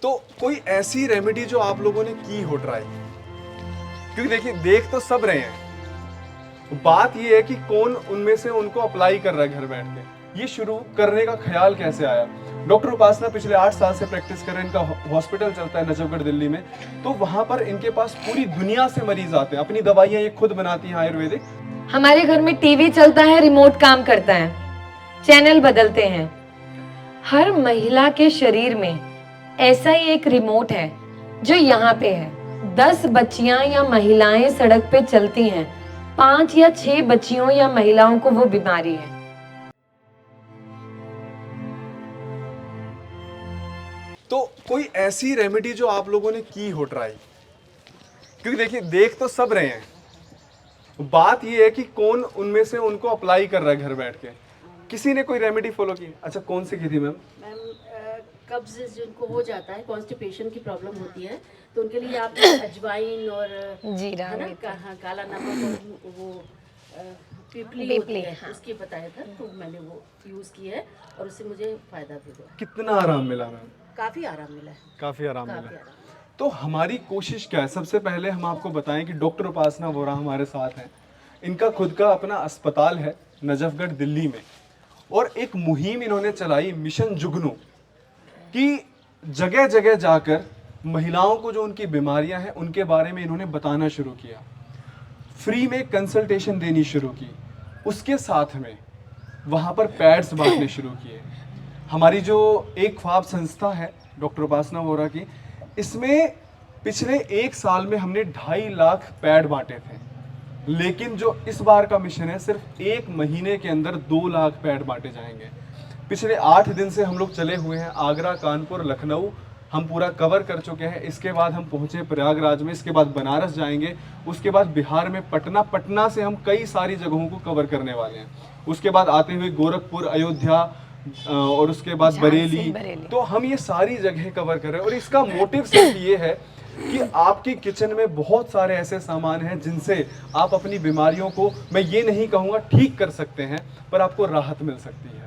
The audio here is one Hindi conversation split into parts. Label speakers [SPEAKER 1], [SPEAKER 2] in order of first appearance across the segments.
[SPEAKER 1] तो कोई ऐसी रेमेडी जो आप लोगों ने की हो ट्राई, क्योंकि देखिए देख तो सब रहे हैं, बात ये है कि कौन उनमें से उनको अप्लाई कर रहा है घर बैठ के। ये शुरू करने का ख्याल कैसे आया? डॉक्टर उपासना पिछले 8 साल से प्रैक्टिस कर रहे हैं, इनका हॉस्पिटल चलता है नजफगढ़ दिल्ली में। तो वहां पर इनके पास पूरी दुनिया से मरीज आते हैं, अपनी दवाइयां ये खुद बनाती हैं आयुर्वेदिक।
[SPEAKER 2] हमारे घर में टीवी चलता है, रिमोट काम करता है, चैनल बदलते हैं। हर महिला के शरीर में ऐसा ही एक रिमोट है जो यहाँ पे है। 10 बच्चियां या महिलाएं सड़क पे चलती हैं, 5 या 6 बच्चियों या महिलाओं को वो बीमारी है।
[SPEAKER 1] तो कोई ऐसी रेमेडी जो आप लोगों ने की हो ट्राई, क्योंकि देखिए देख तो सब रहे हैं, बात ये है कि कौन उनमें से उनको अप्लाई कर रहा है घर बैठ के। किसी ने कोई रेमेडी फॉलो की? अच्छा, कौन सी की थी मैम?
[SPEAKER 3] मैम कब्ज जिनको हो जाता है, कॉन्स्टिपेशन की प्रॉब्लम होती है, तो उनके लिए आप अजवाइन और
[SPEAKER 2] जीरा,
[SPEAKER 3] है ना हाँ, काला नमक और वो पिपली होती है,
[SPEAKER 2] हाँ।
[SPEAKER 3] उसके बताया था, तो मैंने वो यूज़ की है और उससे मुझे फ़ायदा भी हुआ।
[SPEAKER 1] कितना आराम मिला मैम?
[SPEAKER 3] काफ़ी आराम मिला है,
[SPEAKER 1] काफी आराम
[SPEAKER 3] काफ़ी
[SPEAKER 1] मिला।
[SPEAKER 3] आराम।
[SPEAKER 1] तो हमारी कोशिश क्या है? सबसे पहले हम आपको बताएं कि डॉक्टर उपासना वोरा हमारे साथ हैं। इनका खुद का अपना अस्पताल है नजफगढ़ दिल्ली में, और एक मुहिम इन्होंने चलाई, मिशन जुगनू, कि जगह जगह जाकर महिलाओं को जो उनकी बीमारियां हैं उनके बारे में इन्होंने बताना शुरू किया, फ्री में कंसल्टेशन देनी शुरू की। उसके साथ में वहाँ पर पैड्स बांटने शुरू किए। हमारी जो एक ख्वाब संस्था है डॉक्टर उपासना वोरा की, इसमें पिछले 1 साल में हमने 2.5 लाख पैड बांटे थे, लेकिन जो इस बार का मिशन है सिर्फ 1 महीने के अंदर 2 लाख पैड बांटे जाएंगे। पिछले 8 दिन से हम लोग चले हुए हैं, आगरा, कानपुर, लखनऊ हम पूरा कवर कर चुके हैं। इसके बाद हम पहुंचे प्रयागराज में, इसके बाद बनारस जाएंगे, उसके बाद बिहार में पटना, पटना से हम कई सारी जगहों को कवर करने वाले हैं। उसके बाद आते हुए गोरखपुर, अयोध्या और उसके बाद बरेली। तो हम ये सारी जगह कवर कर रहे हैं, और इसका मोटिव सिर्फ ये है कि आपकी किचन में बहुत सारे ऐसे सामान हैं जिनसे आप अपनी बीमारियों को, मैं ये नहीं कहूँगा ठीक कर सकते हैं, पर आपको राहत मिल सकती है।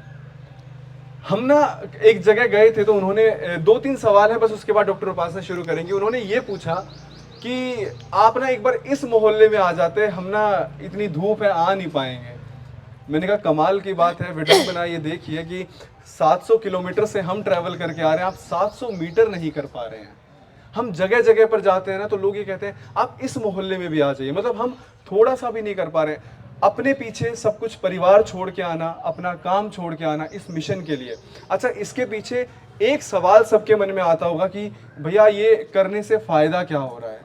[SPEAKER 1] हम ना एक जगह गए थे, तो उन्होंने 2-3 सवाल है बस, उसके बाद डॉक्टर उपासना शुरू करेंगे। उन्होंने ये पूछा कि आप ना एक बार इस मोहल्ले में आ जाते, हम ना इतनी धूप है आ नहीं पाएंगे। मैंने कहा कमाल की बात है, वीडियो बना, ये देखिए कि 700 किलोमीटर से हम ट्रैवल करके आ रहे हैं, आप 700 मीटर नहीं कर पा रहे हैं। हम जगह जगह पर जाते हैं ना, तो लोग ये कहते हैं आप इस मोहल्ले में भी आ जाइए, मतलब हम थोड़ा सा भी नहीं कर पा रहे हैं। अपने पीछे सब कुछ परिवार छोड़ के आना, अपना काम छोड़ के आना इस मिशन के लिए। अच्छा, इसके पीछे एक सवाल सबके मन में आता होगा कि भैया ये करने से फायदा क्या हो रहा है?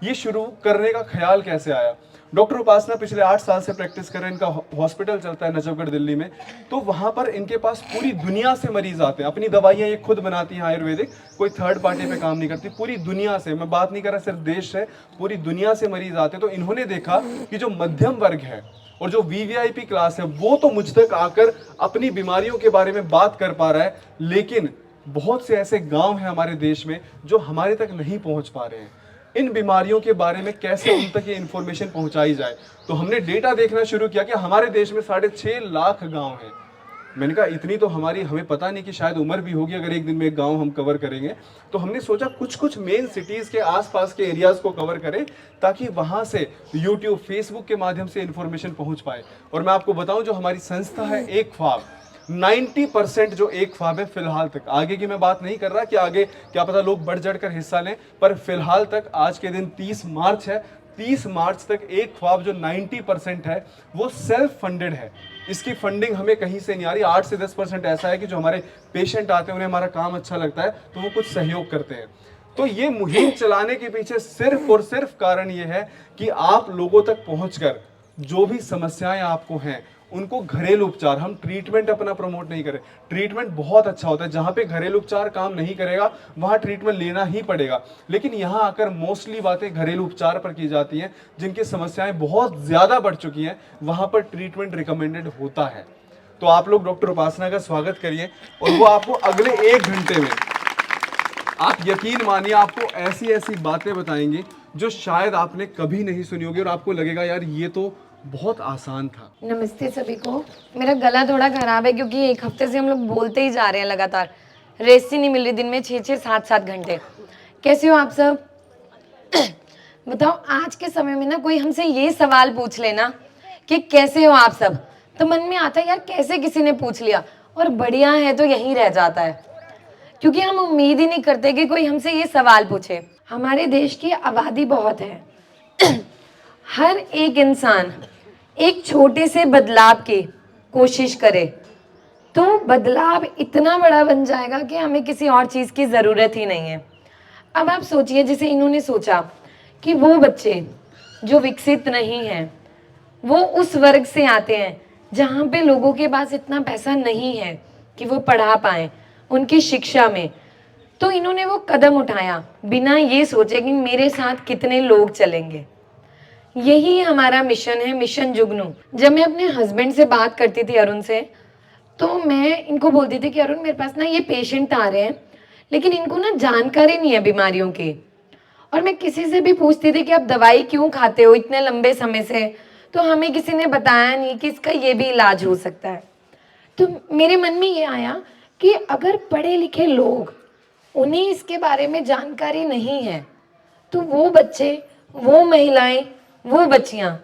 [SPEAKER 1] ये शुरू करने का ख्याल कैसे आया? डॉक्टर उपासना पिछले 8 साल से प्रैक्टिस कर रहे हैं, इनका हॉस्पिटल चलता है नजफगढ़ दिल्ली में। तो वहां पर इनके पास पूरी दुनिया से मरीज आते हैं, अपनी दवाइयां ये खुद बनाती हैं आयुर्वेदिक, कोई थर्ड पार्टी पे काम नहीं करती। पूरी दुनिया से, मैं बात नहीं कर रहा सिर्फ देश से, पूरी दुनिया से मरीज आते हैं। तो इन्होंने देखा कि जो मध्यम वर्ग है और जो वीवीआईपी क्लास है, वो तो मुझ तक आकर अपनी बीमारियों के बारे में बात कर पा रहा है, लेकिन बहुत से ऐसे गांव हैं हमारे देश में जो हमारे तक नहीं पहुंच पा रहे हैं। इन बीमारियों के बारे में कैसे उन तक ये इन्फॉर्मेशन पहुंचाई जाए? तो हमने डेटा देखना शुरू किया कि हमारे देश में 6.5 लाख गांव हैं। मैंने कहा इतनी तो हमें पता नहीं कि शायद उम्र भी होगी अगर एक दिन में एक गांव हम कवर करेंगे। तो हमने सोचा कुछ मेन सिटीज के आसपास के एरियाज को कवर करें, ताकि वहां से यूट्यूब, फेसबुक के माध्यम से इन्फॉर्मेशन पहुंच पाए। और मैं आपको बताऊं, जो हमारी संस्था है एक ख्वाब, 90% जो एक ख्वाब है फिलहाल तक, आगे की मैं बात नहीं कर रहा कि आगे क्या पता लोग बढ़ चढ़ कर हिस्सा लें, पर फिलहाल तक आज के दिन 30 मार्च है, 30 मार्च तक एक ख्वाब जो 90% है वो सेल्फ फंडेड है। इसकी फंडिंग हमें कहीं से नहीं आ रही। 8 से 10% ऐसा है कि जो हमारे पेशेंट आते हैं उन्हें हमारा काम अच्छा लगता है तो वो कुछ सहयोग करते हैं। तो ये मुहिम चलाने के पीछे सिर्फ और सिर्फ कारण ये है कि आप लोगों तक पहुंचकर जो भी समस्याएं आपको हैं उनको घरेलू उपचार, हम ट्रीटमेंट अपना प्रमोट नहीं करें। ट्रीटमेंट बहुत अच्छा होता है, जहां पे घरेलू उपचार काम नहीं करेगा वहां ट्रीटमेंट लेना ही पड़ेगा, लेकिन यहां आकर मोस्टली बातें घरेलू उपचार पर की जाती हैं। जिनकी समस्याएं बहुत ज्यादा बढ़ चुकी हैं वहां पर ट्रीटमेंट रिकमेंडेड होता है। तो आप लोग डॉक्टर उपासना का स्वागत करिए, और वो आपको अगले 1 घंटे में, आप यकीन मानिए, आपको ऐसी ऐसी बातें बताएंगे जो शायद आपने कभी नहीं सुनी होगी, और आपको लगेगा यार ये तो बहुत आसान था।
[SPEAKER 2] नमस्ते सभी को। मेरा गला थोड़ा खराब है क्योंकि 1 हफ्ते से हम लोग बोलते ही जा रहे हैं लगातार। रेस्ट ही नहीं मिल रही, दिन में 6-6 7-7 घंटे। कैसे हो आप सब? बताओ, आज के समय में ना कोई हमसे ये सवाल पूछ लेना कि कैसे हो आप सब, तो मन में आता है यार कैसे किसी ने पूछ लिया, और बढ़िया है तो यहीं रह जाता है, क्योंकि हम उम्मीद ही नहीं करते कि कोई हमसे ये सवाल पूछे। हमारे देश की आबादी बहुत है। हर एक इंसान एक छोटे से बदलाव की कोशिश करे तो बदलाव इतना बड़ा बन जाएगा कि हमें किसी और चीज़ की ज़रूरत ही नहीं है। अब आप सोचिए, जैसे इन्होंने सोचा कि वो बच्चे जो विकसित नहीं हैं, वो उस वर्ग से आते हैं जहाँ पे लोगों के पास इतना पैसा नहीं है कि वो पढ़ा पाएँ उनकी शिक्षा में, तो इन्होंने वो कदम उठाया बिना ये सोचे कि मेरे साथ कितने लोग चलेंगे। यही हमारा मिशन है, मिशन जुगनू। जब मैं अपने हस्बैंड से बात करती थी, अरुण से, तो मैं इनको बोलती थी कि अरुण, मेरे पास ना ये पेशेंट आ रहे हैं, लेकिन इनको ना जानकारी नहीं है बीमारियों की, और मैं किसी से भी पूछती थी कि आप दवाई क्यों खाते हो इतने लंबे समय से, तो हमें किसी ने बताया नहीं कि इसका ये भी इलाज हो सकता है। तो मेरे मन में ये आया कि अगर पढ़े लिखे लोग, उन्हें इसके बारे में जानकारी नहीं है, तो वो बच्चे, वो महिलाएं, वो बच्चियां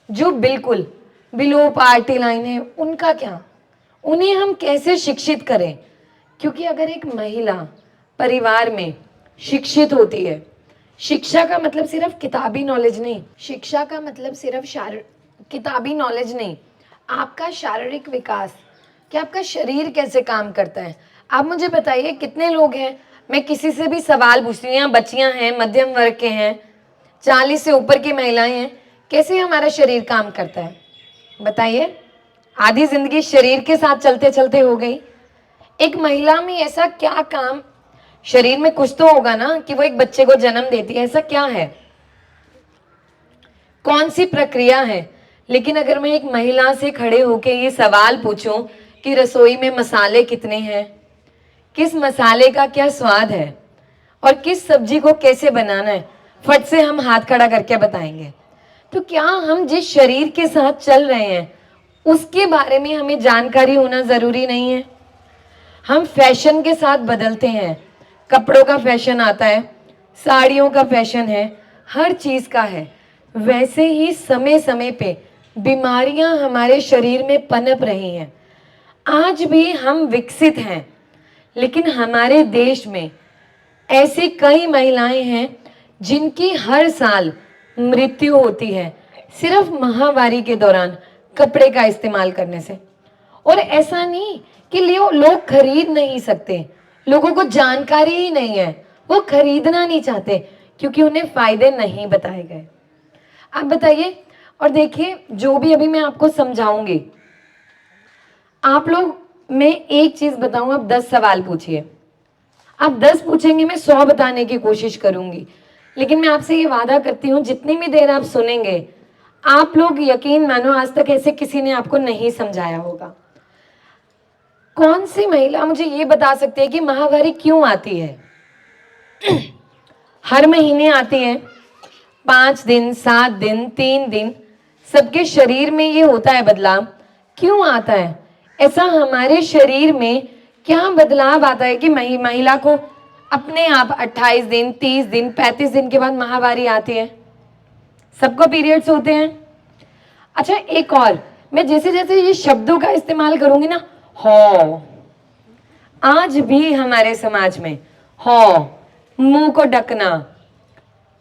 [SPEAKER 2] जो बिल्कुल बिलो पार्टी लाइन है, उनका क्या? उन्हें हम कैसे शिक्षित करें? क्योंकि अगर एक महिला परिवार में शिक्षित होती है, शिक्षा का मतलब सिर्फ किताबी नॉलेज नहीं, शिक्षा का मतलब सिर्फ किताबी नॉलेज नहीं, आपका शारीरिक विकास, कि आपका शरीर कैसे काम करता है। आप मुझे बताइए कितने लोग हैं, मैं किसी से भी सवाल पूछती हूँ, यहाँ बच्चियाँ हैं, मध्यम वर्ग के हैं, 40 से ऊपर की महिलाएं हैं, कैसे हमारा शरीर काम करता है बताइए। आधी जिंदगी शरीर के साथ चलते चलते हो गई। एक महिला में ऐसा क्या काम, शरीर में कुछ तो होगा ना कि वो एक बच्चे को जन्म देती है, ऐसा क्या है, कौन सी प्रक्रिया है? लेकिन अगर मैं एक महिला से खड़े होके ये सवाल पूछूं कि रसोई में मसाले कितने हैं, किस मसाले का क्या स्वाद है, और किस सब्जी को कैसे बनाना है, फट से हम हाथ खड़ा करके बताएंगे। तो क्या हम जिस शरीर के साथ चल रहे हैं उसके बारे में हमें जानकारी होना जरूरी नहीं है? हम फैशन के साथ बदलते हैं, कपड़ों का फैशन आता है, साड़ियों का फैशन है, हर चीज का है। वैसे ही समय समय पे बीमारियां हमारे शरीर में पनप रही हैं। आज भी हम विकसित हैं, लेकिन हमारे देश में ऐसी कई महिलाएं हैं जिनकी हर साल मृत्यु होती है सिर्फ माहवारी के दौरान कपड़े का इस्तेमाल करने से। और ऐसा नहीं कि लोग खरीद नहीं सकते, लोगों को जानकारी ही नहीं है, वो खरीदना नहीं चाहते क्योंकि उन्हें फायदे नहीं बताए गए। आप बताइए, और देखिए जो भी अभी मैं आपको समझाऊंगी, आप लोग, मैं एक चीज बताऊं, आप 10 सवाल पूछिए। आप 10 पूछेंगे, मैं 100 बताने की कोशिश करूंगी, लेकिन मैं आपसे ये वादा करती हूँ जितनी भी देर आप सुनेंगे, आप लोग यकीन मानो आज तक ऐसे किसी ने आपको नहीं समझाया होगा। कौन सी महिला मुझे ये बता सकती है कि माहवारी क्यों आती है? हर महीने आती है, 5 दिन, 7 दिन, 3 दिन, सबके शरीर में ये होता है बदलाव। क्यों आता है ऐसा? हमारे शरीर में क्या बदलाव आता है कि महिला को अपने आप 28 दिन, 30 दिन, 35 दिन के बाद माहवारी आती है? सबको पीरियड्स होते हैं। अच्छा, एक और, मैं जैसे जैसे ये शब्दों का इस्तेमाल करूंगी ना, हो, आज भी हमारे समाज में हो, मुंह को ढकना,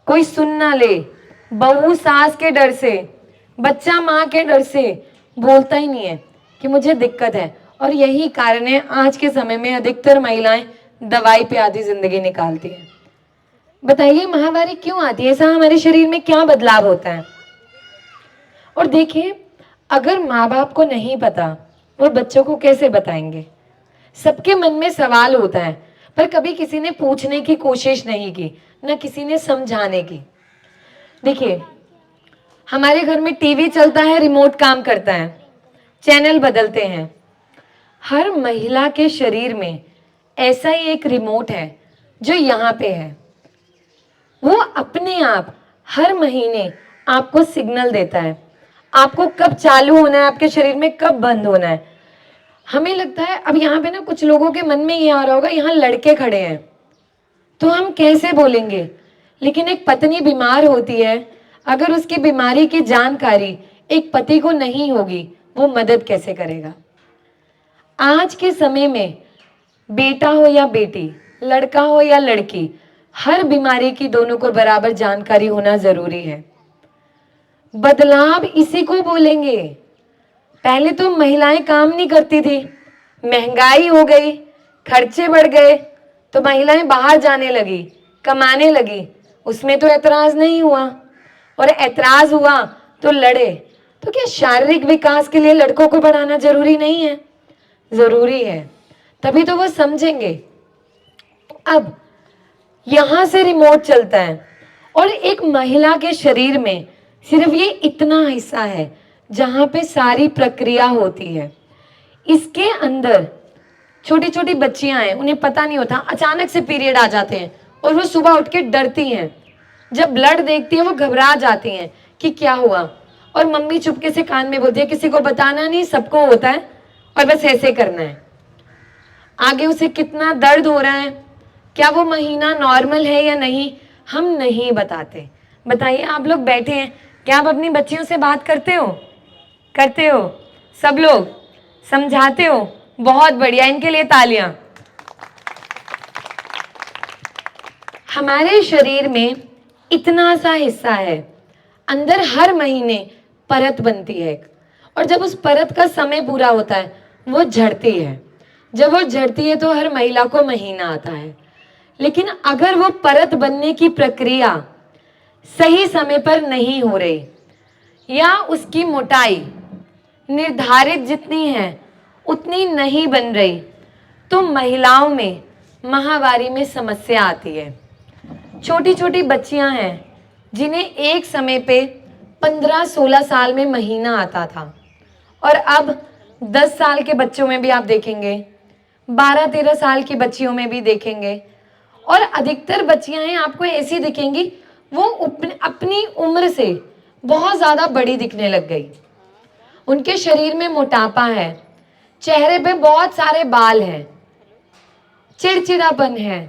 [SPEAKER 2] कोई सुन ना ले, बहू सास के डर से, बच्चा माँ के डर से बोलता ही नहीं है कि मुझे दिक्कत है। और यही कारण है आज के समय में अधिकतर महिलाएं दवाई पे आधी जिंदगी निकालती हैं। बताइए माहवारी क्यों आती है? ऐसा हमारे शरीर में क्या बदलाव होता है? और देखिए, अगर माँ बाप को नहीं पता, वो बच्चों को कैसे बताएंगे? सबके मन में सवाल होता है, पर कभी किसी ने पूछने की कोशिश नहीं की, ना किसी ने समझाने की। देखिए, हमारे घर में टीवी चलता है, रिमोट काम करता है, चैनल बदलते हैं। हर महिला के शरीर में ऐसा ही एक रिमोट है जो यहाँ पे है। वो अपने आप हर महीने आपको सिग्नल देता है, आपको कब चालू होना है, आपके शरीर में कब बंद होना है। हमें लगता है, अब यहाँ पे ना कुछ लोगों के मन में ये आ रहा होगा, यहाँ लड़के खड़े हैं तो हम कैसे बोलेंगे, लेकिन एक पत्नी बीमार होती है, अगर उसकी बीमारी की जानकारी एक पति को नहीं होगी, वो मदद कैसे करेगा। आज के समय में बेटा हो या बेटी, लड़का हो या लड़की, हर बीमारी की दोनों को बराबर जानकारी होना जरूरी है। बदलाव इसी को बोलेंगे। पहले तो महिलाएं काम नहीं करती थी, महंगाई हो गई, खर्चे बढ़ गए, तो महिलाएं बाहर जाने लगी, कमाने लगी, उसमें तो ऐतराज नहीं हुआ, और ऐतराज हुआ तो लड़े। तो क्या शारीरिक विकास के लिए लड़कों को पढ़ाना जरूरी नहीं है? जरूरी है, तभी तो वो समझेंगे। अब यहां से रिमोट चलता है और एक महिला के शरीर में सिर्फ ये इतना हिस्सा है जहां पे सारी प्रक्रिया होती है। इसके अंदर छोटी छोटी बच्चियां हैं, उन्हें पता नहीं होता, अचानक से पीरियड आ जाते हैं और वो सुबह उठ के डरती हैं। जब ब्लड देखती है वो घबरा जाती हैं कि क्या हुआ, और मम्मी चुपके से कान में बोलती है किसी को बताना नहीं, सबको होता है और बस ऐसे करना है। आगे उसे कितना दर्द हो रहा है, क्या वो महीना नॉर्मल है या नहीं, हम नहीं बताते। बताइए, आप लोग बैठे हैं, क्या आप अपनी बच्चियों से बात करते हो? करते हो? सब लोग समझाते हो? बहुत बढ़िया, इनके लिए तालियां। हमारे शरीर में इतना सा हिस्सा है, अंदर हर महीने परत बनती है एक, और जब उस परत का समय पूरा होता है वो झड़ती है। जब वो झड़ती है तो हर महिला को महीना आता है, लेकिन अगर वो परत बनने की प्रक्रिया सही समय पर नहीं हो रही या उसकी मोटाई निर्धारित जितनी है उतनी नहीं बन रही, तो महिलाओं में माहवारी में समस्या आती है। छोटी छोटी बच्चियां हैं जिन्हें एक समय पे 15-16 साल में महीना आता था, और अब 10 साल के बच्चों में भी आप देखेंगे, 12-13 साल की बच्चियों में भी देखेंगे, और अधिकतर बच्चियां हैं आपको ऐसी दिखेंगी वो अपनी उम्र से बहुत ज़्यादा बड़ी दिखने लग गई। उनके शरीर में मोटापा है, चेहरे पे बहुत सारे बाल हैं, चिड़चिड़ापन है,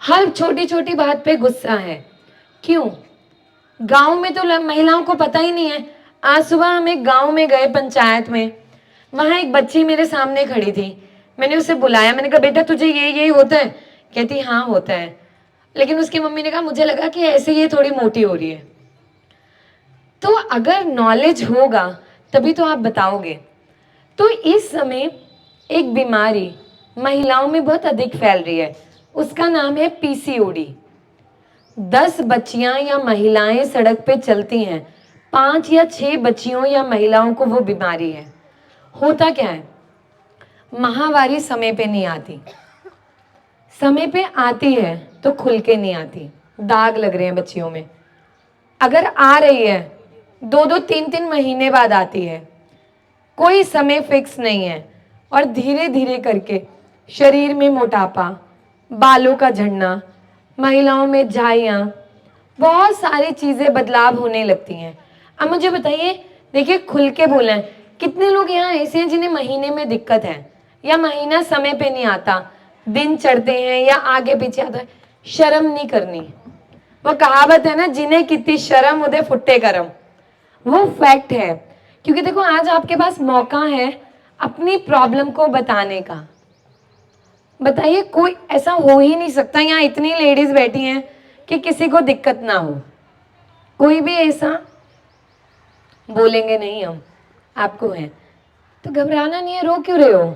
[SPEAKER 2] हर छोटी छोटी बात पे गुस्सा है। क्यों? गांव में तो महिलाओं को पता ही नहीं है। आज सुबह हम एक गांव में गए, पंचायत में, वहां एक बच्ची मेरे सामने खड़ी थी। मैंने उसे बुलाया, मैंने कहा बेटा तुझे ये होता है? कहती हाँ होता है, लेकिन उसकी मम्मी ने कहा मुझे लगा कि ऐसे ये थोड़ी मोटी हो रही है। तो अगर नॉलेज होगा तभी तो आप बताओगे। तो इस समय एक बीमारी महिलाओं में बहुत अधिक फैल रही है, उसका नाम है पीसीओडी। 10 बच्चियां या महिलाएं सड़क पे चलती हैं, 5 या 6 बच्चियों या महिलाओं को वो बीमारी है। होता क्या है, माहवारी समय पे नहीं आती, समय पे आती है तो खुल के नहीं आती, दाग लग रहे हैं बच्चियों में। अगर आ रही है 2-2, 3-3 महीने बाद आती है, कोई समय फिक्स नहीं है, और धीरे धीरे करके शरीर में मोटापा, बालों का झड़ना, महिलाओं में झाइयाँ, बहुत सारी चीज़ें बदलाव होने लगती हैं। अब मुझे बताइए, देखिए खुल के बोला है, कितने लोग यहाँ ऐसे हैं जिन्हें महीने में दिक्कत है या महीना समय पे नहीं आता, दिन चढ़ते हैं या आगे पीछे आता है? शर्म नहीं करनी। वो कहावत है ना, जिन्हें कितनी शर्म उधे फुट्टे करम, वो फैक्ट है। क्योंकि देखो आज आपके पास मौका है अपनी प्रॉब्लम को बताने का। बताइए, कोई ऐसा हो ही नहीं सकता, यहाँ इतनी लेडीज बैठी हैं कि किसी को दिक्कत ना हो, कोई भी ऐसा बोलेंगे नहीं हम आपको है, तो घबराना नहीं है। रो क्यों रहे हो?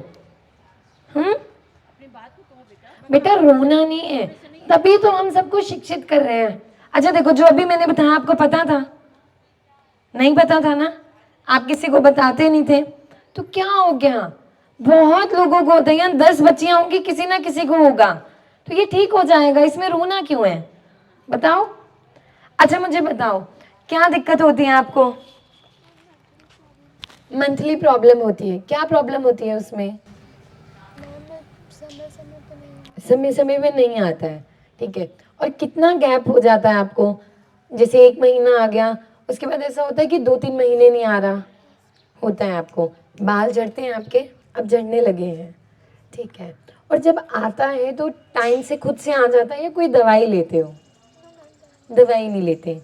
[SPEAKER 2] बेटा रोना नहीं है, तभी तो हम सबको शिक्षित कर रहे हैं। अच्छा देखो, जो अभी मैंने बताया आपको पता था? नहीं पता था ना, आप किसी को बताते नहीं थे, तो क्या हो गया? बहुत लोगों को होता है, यहाँ 10 बच्चियां होंगी, किसी ना किसी को होगा, तो ये ठीक हो जाएगा, इसमें रोना क्यों है? बताओ। अच्छा मुझे बताओ, क्या दिक्कत होती है आपको? मंथली प्रॉब्लम होती है, क्या प्रॉब्लम होती है उसमें? समय समय पे नहीं आता है, ठीक है। और कितना गैप हो जाता है आपको? जैसे 1 महीना आ गया, उसके बाद ऐसा होता है कि 2-3 महीने नहीं आ रहा होता है आपको। बाल झड़ते हैं आपके? अब झड़ने लगे हैं, ठीक है। और जब आता है तो टाइम से खुद से आ जाता है या कोई दवाई लेते हो? दवाई नहीं लेते।